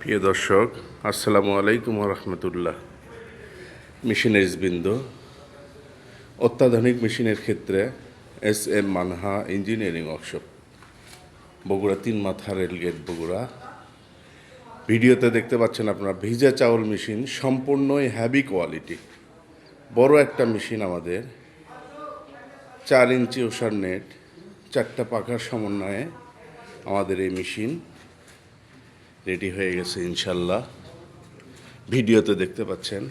প্রিয় দর্শক, আসসালামু আলাইকুম রহমতুল্লাহ। মেশিনারিজবৃন্দ, অত্যাধুনিক মেশিনের ক্ষেত্রে S Manha engineering workshop, Bogura 3 মাথা রেলগেট বগুড়া। ভিডিওতে দেখতে পাচ্ছেন আপনারা ভিজা চাউল মেশিন, সম্পূর্ণই হ্যাভি কোয়ালিটি। বড় একটা মেশিন আমাদের, 4 ইঞ্চি ওষার নেট, 4টা পাখার সমন্বয়ে আমাদের এই মেশিন রেডি হয়ে গেছে ইনশাল্লাহ। ভিডিওতে দেখতে পাচ্ছেন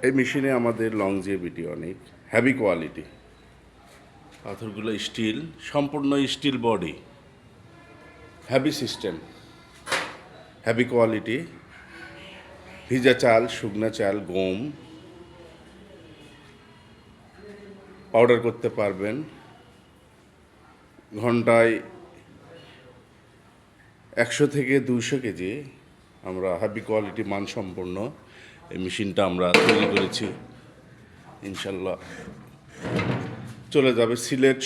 এই মেশিনে আমাদের লংজিভিটি অনেক, হ্যাভি কোয়ালিটি। পাথরগুলো স্টিল, সম্পূর্ণ steel body, heavy system, heavy quality. ভিজা চাল, শুকনা চাল, গম পাউডার করতে পারবেন। ঘন্টায় 100 থেকে 200 কেজি আমরা হ্যাভি কোয়ালিটি মানসম্পন্ন এই মেশিনটা আমরা তৈরি করেছি ইনশাল্লাহ। চলে যাবে সিলেট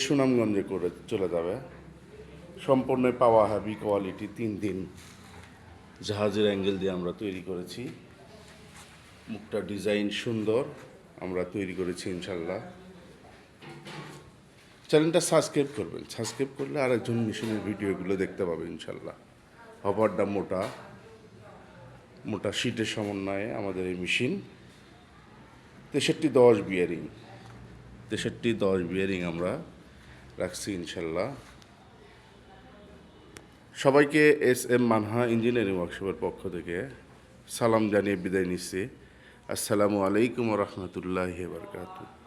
সুনামগঞ্জে করে চলে যাবে। সম্পূর্ণ পাওয়া হ্যাভি কোয়ালিটি, 3 দিন জাহাজের অ্যাঙ্গেল দিয়ে আমরা তৈরি করেছি। মুখটা ডিজাইন সুন্দর আমরা তৈরি করেছি ইনশাল্লাহ। চ্যানেলটা সাবস্ক্রাইব করবেন, সাবস্ক্রাইব করলে আরেকজন মেশিনের ভিডিওগুলো দেখতে পাবে ইনশাল্লাহ। হপারটা মোটা শীটের সমন্বয়ে আমাদের এই মেশিন। 63-10 বিয়ারিং আমরা রাখছি ইনশাল্লাহ। সবাইকে মানহা ইঞ্জিনিয়ারিং ওয়ার্কশপের পক্ষ থেকে সালাম জানিয়ে বিদায় নিচ্ছি। আসসালামু আলাইকুম রহমতুল্লাহি বারকাতুহু।